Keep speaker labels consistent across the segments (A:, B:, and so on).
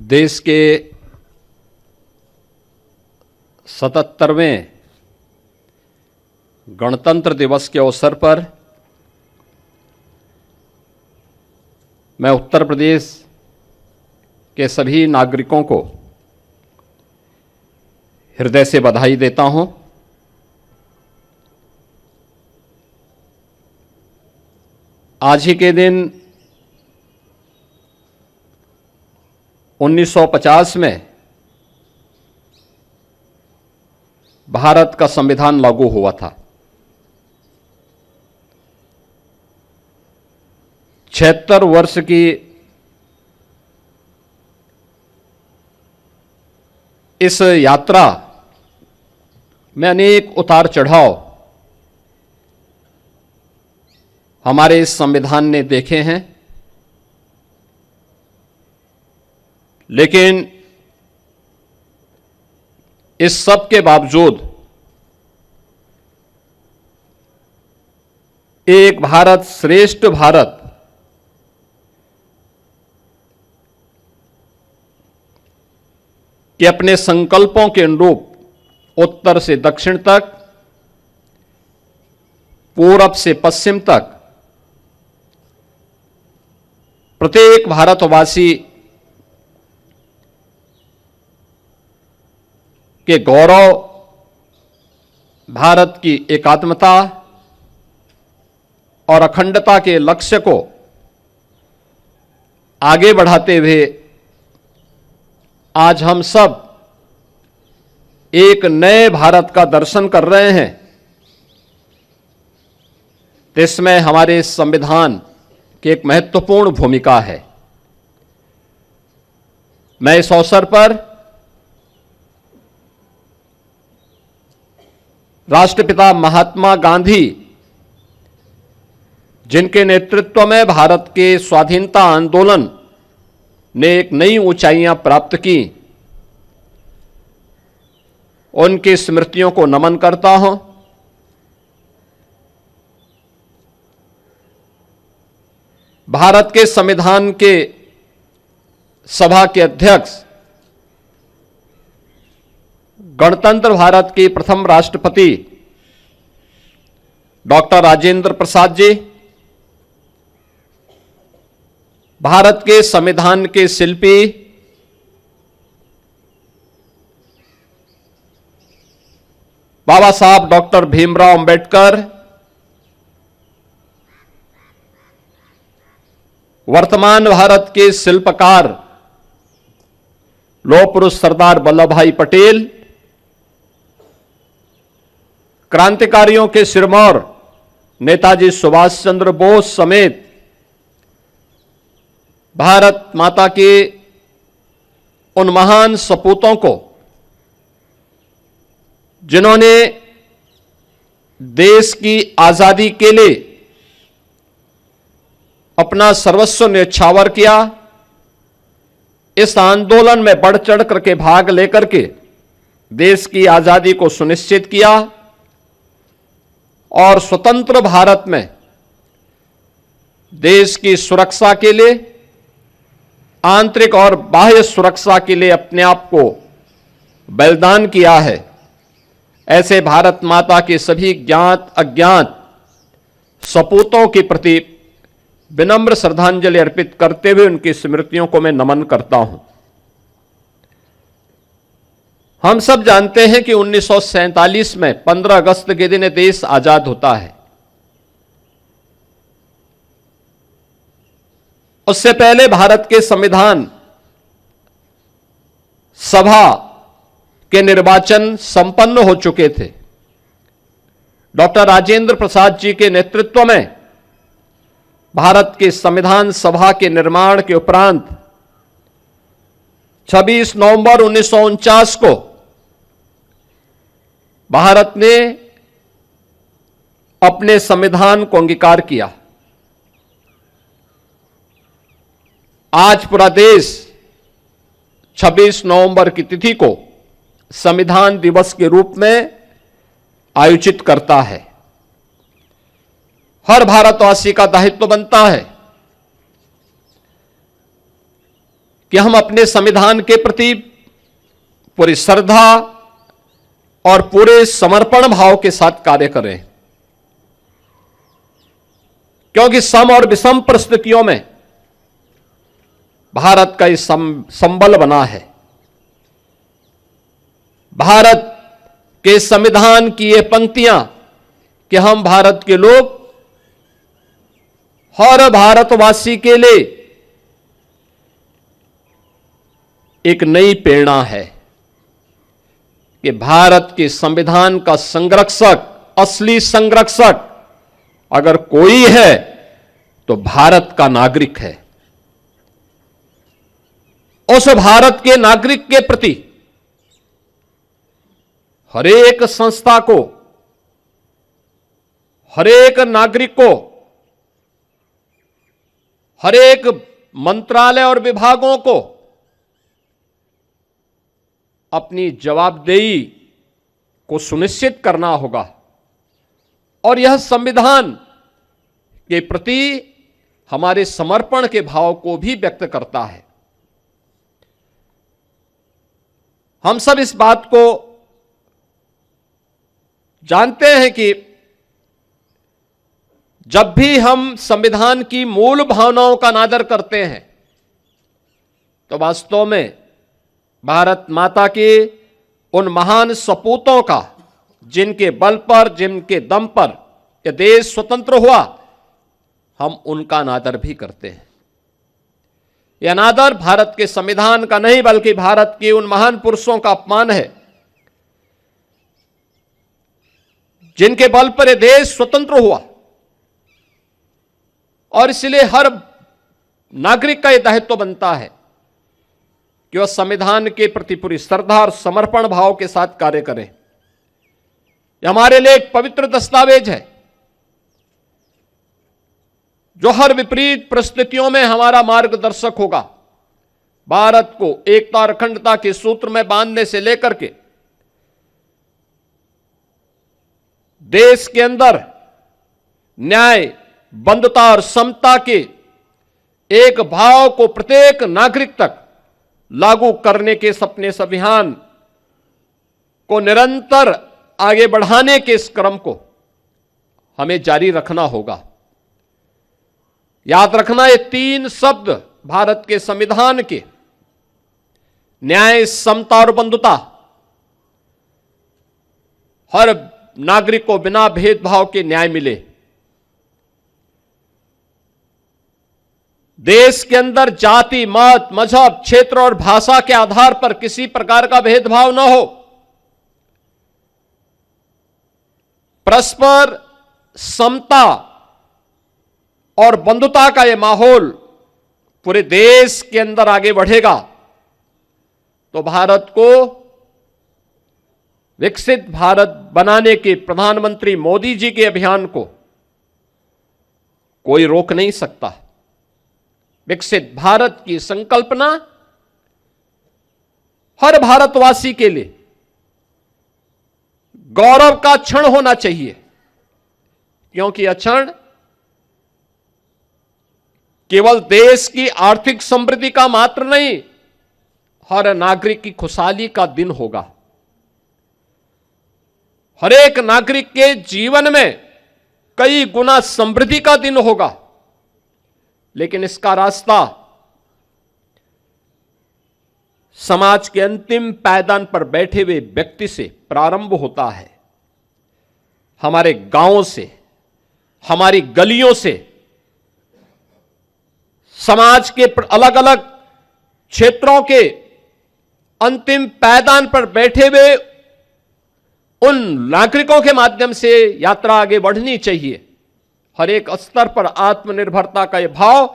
A: देश के 77वें गणतंत्र दिवस के अवसर पर मैं उत्तर प्रदेश के सभी नागरिकों को हृदय से बधाई देता हूं। आज ही के दिन 1950 में भारत का संविधान लागू हुआ था। 76 वर्ष की इस यात्रा में अनेक उतार चढ़ाव हमारे इस संविधान ने देखे हैं, लेकिन इस सब के बावजूद एक भारत श्रेष्ठ भारत के अपने संकल्पों के अनुरूप उत्तर से दक्षिण तक, पूरब से पश्चिम तक प्रत्येक भारतवासी के गौरव, भारत की एकात्मता और अखंडता के लक्ष्य को आगे बढ़ाते हुए आज हम सब एक नए भारत का दर्शन कर रहे हैं। इसमें हमारे संविधान की एक महत्वपूर्ण भूमिका है। मैं इस अवसर पर राष्ट्रपिता महात्मा गांधी, जिनके नेतृत्व में भारत के स्वाधीनता आंदोलन ने एक नई ऊंचाइयां प्राप्त की, उनकी स्मृतियों को नमन करता हूं। भारत के संविधान के सभा के अध्यक्ष, गणतंत्र भारत के प्रथम राष्ट्रपति डॉक्टर राजेंद्र प्रसाद जी, भारत के संविधान के शिल्पी बाबा साहब डॉक्टर भीमराव अंबेडकर, वर्तमान भारत के शिल्पकार लौह पुरुष सरदार वल्लभ भाई पटेल, क्रांतिकारियों के सिरमौर नेताजी सुभाष चंद्र बोस समेत भारत माता के उन महान सपूतों को, जिन्होंने देश की आजादी के लिए अपना सर्वस्व न्यौछावर किया, इस आंदोलन में बढ़ चढ़ करके भाग लेकर के देश की आजादी को सुनिश्चित किया और स्वतंत्र भारत में देश की सुरक्षा के लिए, आंतरिक और बाह्य सुरक्षा के लिए अपने आप को बलिदान किया है। ऐसे भारत माता के सभी ज्ञात अज्ञात सपूतों के प्रति विनम्र श्रद्धांजलि अर्पित करते हुए उनकी स्मृतियों को मैं नमन करता हूं। हम सब जानते हैं कि 1947 में 15 अगस्त के दिन देश आजाद होता है। उससे पहले भारत के संविधान सभा के निर्वाचन संपन्न हो चुके थे। डॉक्टर राजेंद्र प्रसाद जी के नेतृत्व में भारत के संविधान सभा के निर्माण के उपरांत 26 नवंबर 1949 को भारत ने अपने संविधान को अंगीकार किया। आज पूरा देश 26 नवंबर की तिथि को संविधान दिवस के रूप में आयोजित करता है। हर भारतवासी का दायित्व बनता है कि हम अपने संविधान के प्रति पूरी श्रद्धा और पूरे समर्पण भाव के साथ कार्य करें, क्योंकि सम और विषम परिस्थितियों में भारत का इस संबल बना है। भारत के संविधान की ये पंक्तियां कि हम भारत के लोग हर भारतवासी के लिए एक नई प्रेरणा है कि भारत के संविधान का संरक्षक, असली संरक्षक अगर कोई है तो भारत का नागरिक है। उस भारत के नागरिक के प्रति हरेक संस्था को, हरेक नागरिक को, हरेक मंत्रालय और विभागों को अपनी जवाबदेही को सुनिश्चित करना होगा और यह संविधान के प्रति हमारे समर्पण के भाव को भी व्यक्त करता है। हम सब इस बात को जानते हैं कि जब भी हम संविधान की मूल भावनाओं का अनादर करते हैं तो वास्तव में भारत माता के उन महान सपूतों का, जिनके बल पर, जिनके दम पर यह देश स्वतंत्र हुआ, हम उनका अनादर भी करते हैं। यह अनादर भारत के संविधान का नहीं बल्कि भारत के उन महान पुरुषों का अपमान है जिनके बल पर यह देश स्वतंत्र हुआ। और इसलिए हर नागरिक का यह दायित्व बनता है कि वह संविधान के प्रति पूरी श्रद्धा और समर्पण भाव के साथ कार्य करें। यह हमारे लिए एक पवित्र दस्तावेज है जो हर विपरीत परिस्थितियों में हमारा मार्गदर्शक होगा। भारत को एकता और अखंडता के सूत्र में बांधने से लेकर के देश के अंदर न्याय, बंधुता और समता के एक भाव को प्रत्येक नागरिक तक लागू करने के सपने, इस अभियान को निरंतर आगे बढ़ाने के इस क्रम को हमें जारी रखना होगा। याद रखना, ये तीन शब्द भारत के संविधान के, न्याय, समता और बंधुता, हर नागरिक को बिना भेदभाव के न्याय मिले। देश के अंदर जाति, मत, मजहब, क्षेत्र और भाषा के आधार पर किसी प्रकार का भेदभाव न हो। परस्पर समता और बंधुता का यह माहौल पूरे देश के अंदर आगे बढ़ेगा तो भारत को विकसित भारत बनाने के प्रधानमंत्री मोदी जी के अभियान को कोई रोक नहीं सकता। विकसित भारत की संकल्पना हर भारतवासी के लिए गौरव का क्षण होना चाहिए, क्योंकि यह क्षण केवल देश की आर्थिक समृद्धि का मात्र नहीं, हर नागरिक की खुशहाली का दिन होगा। हर एक नागरिक के जीवन में कई गुना समृद्धि का दिन होगा, लेकिन इसका रास्ता समाज के अंतिम पायदान पर बैठे हुए व्यक्ति से प्रारंभ होता है। हमारे गांवों से, हमारी गलियों से, समाज के अलग अलग क्षेत्रों के अंतिम पायदान पर बैठे हुए उन नागरिकों के माध्यम से यात्रा आगे बढ़नी चाहिए। हर एक स्तर पर आत्मनिर्भरता का यह भाव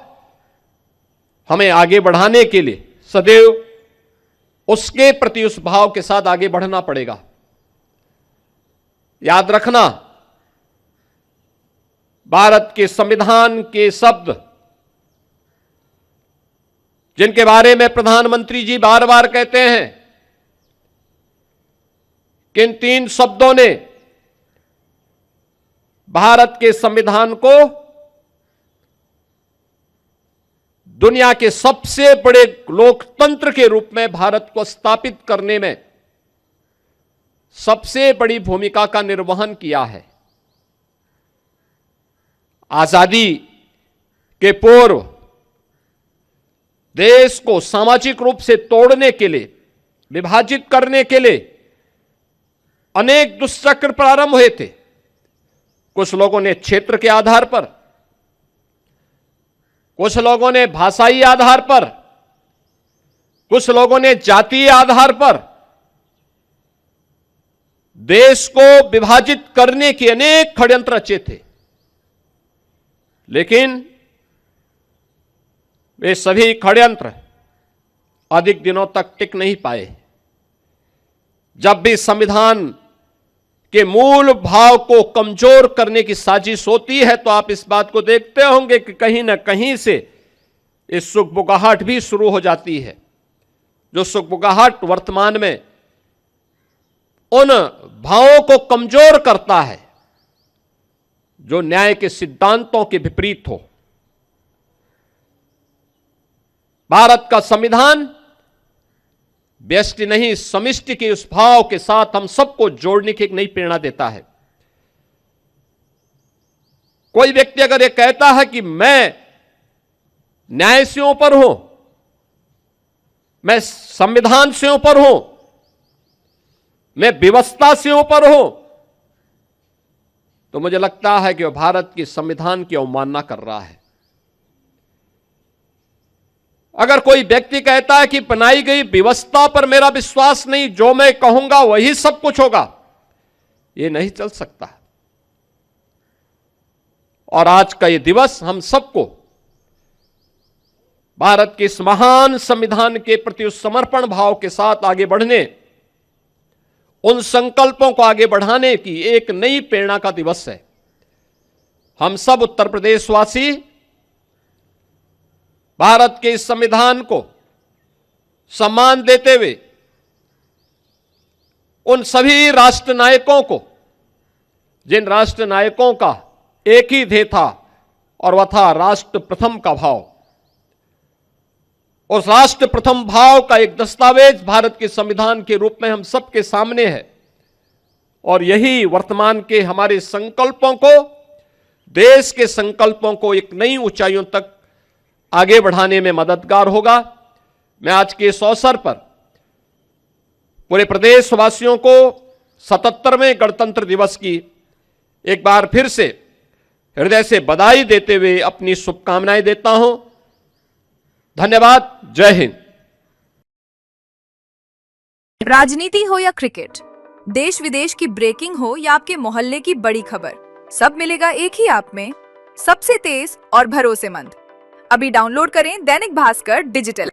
A: हमें आगे बढ़ाने के लिए सदैव उसके प्रति, उस भाव के साथ आगे बढ़ना पड़ेगा। याद रखना, भारत के संविधान के शब्द जिनके बारे में प्रधानमंत्री जी बार बार कहते हैं कि इन तीन शब्दों ने भारत के संविधान को दुनिया के सबसे बड़े लोकतंत्र के रूप में भारत को स्थापित करने में सबसे बड़ी भूमिका का निर्वहन किया है। आजादी के पूर्व देश को सामाजिक रूप से तोड़ने के लिए, विभाजित करने के लिए अनेक दुष्चक्र प्रारंभ हुए थे। कुछ लोगों ने क्षेत्र के आधार पर, कुछ लोगों ने भाषाई आधार पर, कुछ लोगों ने जातीय आधार पर देश को विभाजित करने के अनेक षड्यंत्र रचे थे, लेकिन वे सभी षड्यंत्र अधिक दिनों तक टिक नहीं पाए। जब भी संविधान के मूल भाव को कमजोर करने की साजिश होती है तो आप इस बात को देखते होंगे कि कहीं ना कहीं से इस सुगबुगाहट भी शुरू हो जाती है, जो सुगबुगाहट वर्तमान में उन भावों को कमजोर करता है जो न्याय के सिद्धांतों के विपरीत हो। भारत का संविधान व्यष्टि नहीं, समिष्टि के उस भाव के साथ हम सबको जोड़ने की एक नई प्रेरणा देता है। कोई व्यक्ति अगर यह कहता है कि मैं न्याय से ऊपर हूं, मैं संविधान से ऊपर हूं, मैं व्यवस्था से ऊपर हूं, तो मुझे लगता है कि वह भारत की संविधान की अवमानना कर रहा है। अगर कोई व्यक्ति कहता है कि बनाई गई व्यवस्था पर मेरा विश्वास नहीं, जो मैं कहूंगा वही सब कुछ होगा, यह नहीं चल सकता। और आज का यह दिवस हम सबको भारत के इस महान संविधान के प्रति उस समर्पण भाव के साथ आगे बढ़ने, उन संकल्पों को आगे बढ़ाने की एक नई प्रेरणा का दिवस है। हम सब उत्तर प्रदेशवासी भारत के इस संविधान को सम्मान देते हुए उन सभी राष्ट्र नायकों को, जिन राष्ट्र नायकों का एक ही ध्येय था और वह था राष्ट्र प्रथम का भाव, उस राष्ट्र प्रथम भाव का एक दस्तावेज भारत के संविधान के रूप में हम सबके सामने है। और यही वर्तमान के हमारे संकल्पों को, देश के संकल्पों को एक नई ऊंचाइयों तक आगे बढ़ाने में मददगार होगा। मैं आज के इस अवसर पर पूरे प्रदेशवासियों को 77वें गणतंत्र दिवस की एक बार फिर से हृदय से बधाई देते हुए अपनी शुभकामनाएं देता हूं। धन्यवाद। जय हिंद।
B: राजनीति हो या क्रिकेट, देश विदेश की ब्रेकिंग हो या आपके मोहल्ले की बड़ी खबर, सब मिलेगा एक ही ऐप में, सबसे तेज और भरोसेमंद। अभी डाउनलोड करें दैनिक भास्कर डिजिटल।